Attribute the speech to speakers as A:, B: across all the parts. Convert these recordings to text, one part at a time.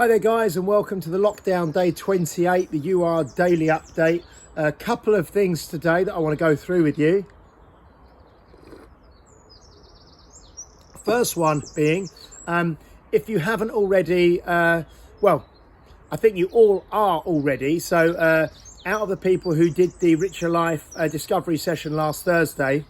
A: Hi there guys, and welcome to the lockdown day 28, the UR daily update. A couple of things today that I want to go through with you. First one being, if you haven't already, well, I think you all are already. So out of the people who did the Richer Life discovery session last Thursday,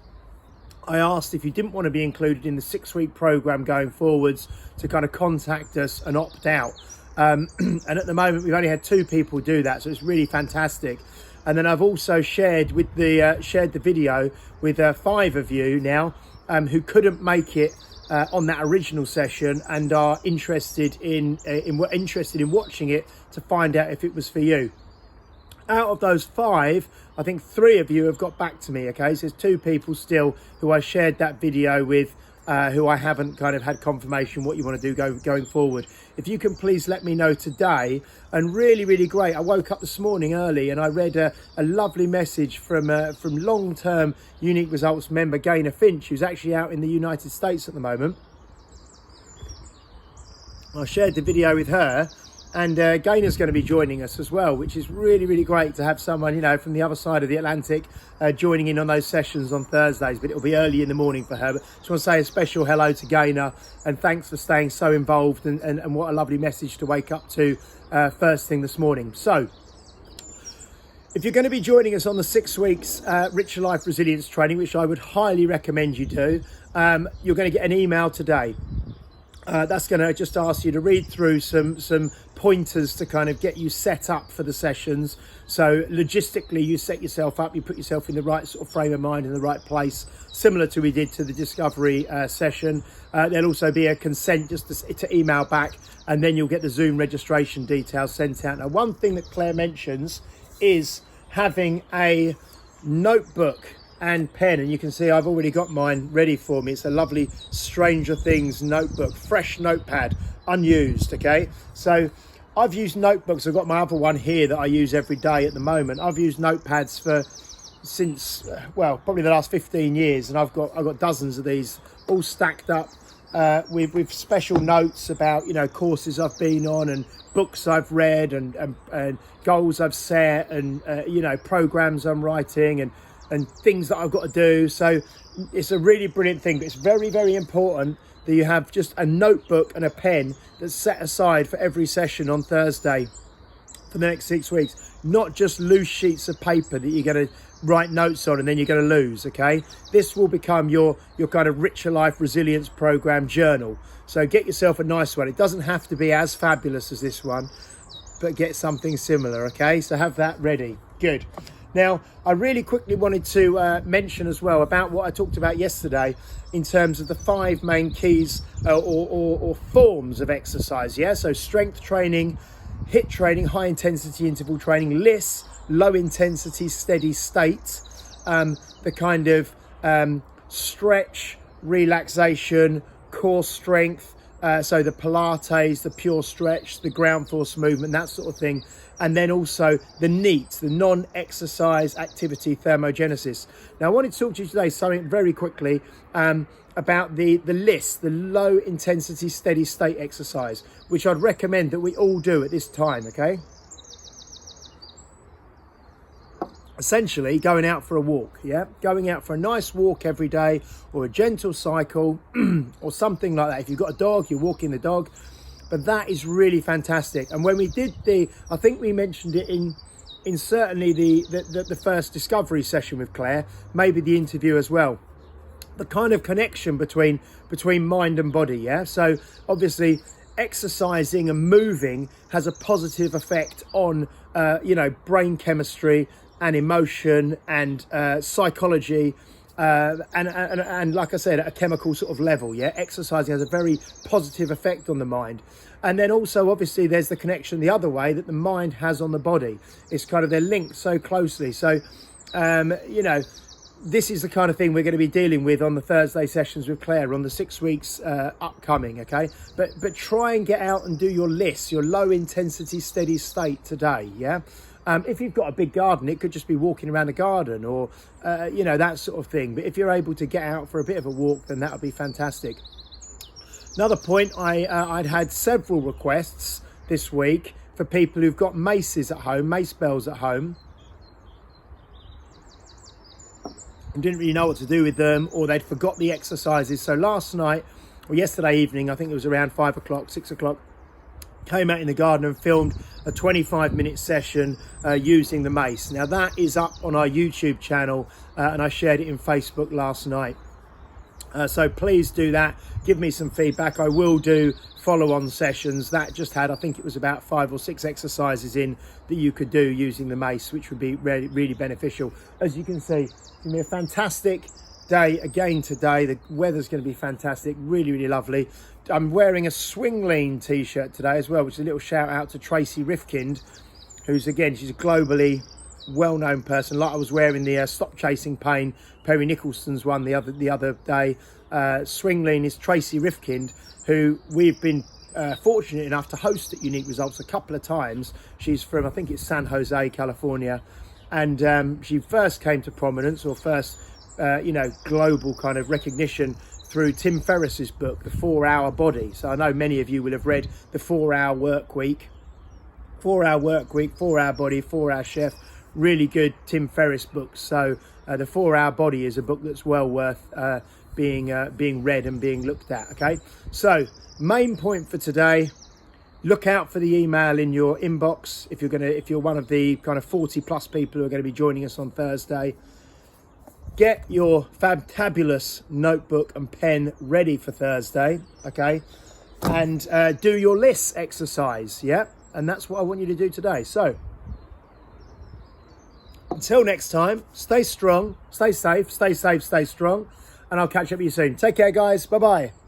A: I asked if you didn't want to be included in the 6-week program going forwards to kind of contact us and opt out. And at the moment we've only had 2 people do that, so it's really fantastic. And then I've also shared the video with 5 of you now who couldn't make it on that original session and are interested in watching it to find out if it was for you. Out of those 5, I think 3 of you have got back to me. Okay, so there's 2 people still who I shared that video with, who I haven't kind of had confirmation what you want to do going forward. If you can please let me know today. And really great, I woke up this morning early and I read a lovely message from long-term Unique Results member Gaynor Finch, who's actually out in the United States at the moment. I shared the video with her, and Gaynor's going to be joining us as well, which is really great to have someone, you know, from the other side of the Atlantic joining in on those sessions on Thursdays, but it'll be early in the morning for her. But just want to say a special hello to Gaynor, and thanks for staying so involved, and what a lovely message to wake up to first thing this morning. So if you're going to be joining us on the 6 weeks Richer Life Resilience training, which I would highly recommend you do, you're going to get an email today. That's going to just ask you to read through some pointers to kind of get you set up for the sessions. So logistically, you set yourself up, you put yourself in the right sort of frame of mind, in the right place, similar to we did to the discovery session. There'll also be a consent just to email back, and then you'll get the Zoom registration details sent out. Now, one thing that Claire mentions is having a notebook and pen, and you can see I've already got mine ready for me. It's a lovely Stranger Things notebook, fresh notepad, unused. Okay, so I've used notebooks. I've got my other one here that I use every day at the moment. I've used notepads since well, probably the last 15 years, and I've got dozens of these all stacked up with special notes about, you know, courses I've been on and books I've read and goals I've set, and you know, programs I'm writing and things that I've got to do. So it's a really brilliant thing, but it's very important that you have just a notebook and a pen that's set aside for every session on Thursday for the next 6 weeks, not just loose sheets of paper that you're going to write notes on and then you're going to lose. Okay, this will become your kind of Richer Life Resilience program journal. So get yourself a nice one. It doesn't have to be as fabulous as this one, but get something similar. Okay, so have that ready. Good. Now, I really quickly wanted to mention as well about what I talked about yesterday in terms of the 5 main keys or forms of exercise. Yeah, so strength training, HIIT training, high intensity interval training, LISS, low intensity steady state, the kind of stretch, relaxation, core strength, so the Pilates, the pure stretch, the ground force movement, that sort of thing. And then also the NEAT, the non-exercise activity thermogenesis. Now, I wanted to talk to you today something very quickly about the LISS, the low intensity steady state exercise, which I'd recommend that we all do at this time, okay? Essentially, going out for a walk, yeah? Going out for a nice walk every day, or a gentle cycle, or something like that. If you've got a dog, you're walking the dog. But that is really fantastic. And when we did I think we mentioned it in certainly the first discovery session with Claire, maybe the interview as well, the kind of connection between mind and body. Yeah, so obviously exercising and moving has a positive effect on you know, brain chemistry and emotion and psychology. And like I said, at a chemical sort of level, yeah, exercising has a very positive effect on the mind. And then also, obviously, there's the connection the other way that the mind has on the body. It's kind of, they're linked so closely. So, you know, this is the kind of thing we're going to be dealing with on the Thursday sessions with Claire on the 6 weeks upcoming, okay? But try and get out and do your LISS, your low intensity steady state today, yeah? If you've got a big garden, it could just be walking around the garden or, you know, that sort of thing. But if you're able to get out for a bit of a walk, then that would be fantastic. Another point, I'd had several requests this week for people who've got maces at home, mace bells at home, and didn't really know what to do with them, or they'd forgot the exercises. So last night, or yesterday evening, I think it was around 5 o'clock, 6 o'clock, came out in the garden and filmed a 25-minute session using the mace. Now that is up on our YouTube channel, and I shared it in Facebook last night. So please do that. Give me some feedback. I will do follow-on sessions. That just had, I think it was about 5 or 6 exercises in that you could do using the mace, which would be really, really beneficial. As you can see, it's going to be a fantastic day again today. The weather's going to be fantastic, really, really lovely. I'm wearing a Swing Lean t-shirt today as well, which is a little shout out to Tracy Rifkind, who's, again, she's a globally well-known person. Like I was wearing the Stop Chasing Pain, Perry Nicholson's one the other day. Swing Lean is Tracy Rifkind, who we've been fortunate enough to host at Unique Results a couple of times. She's from, I think it's San Jose, California, and she first came to prominence, or first global kind of recognition, through Tim Ferriss's book, The 4-Hour Body. So I know many of you will have read The 4-Hour Work Week, 4-Hour Work Week, 4-Hour Body, 4-Hour Chef. Really good Tim Ferriss books. So The 4-Hour Body is a book that's well worth being read and being looked at. Okay, so main point for today: look out for the email in your inbox if you're one of the kind of 40 plus people who are going to be joining us on Thursday. Get your fantabulous notebook and pen ready for Thursday, okay? And do your lists exercise, yeah? And that's what I want you to do today. So, until next time, stay strong, stay safe, stay strong, and I'll catch up with you soon. Take care, guys. Bye-bye.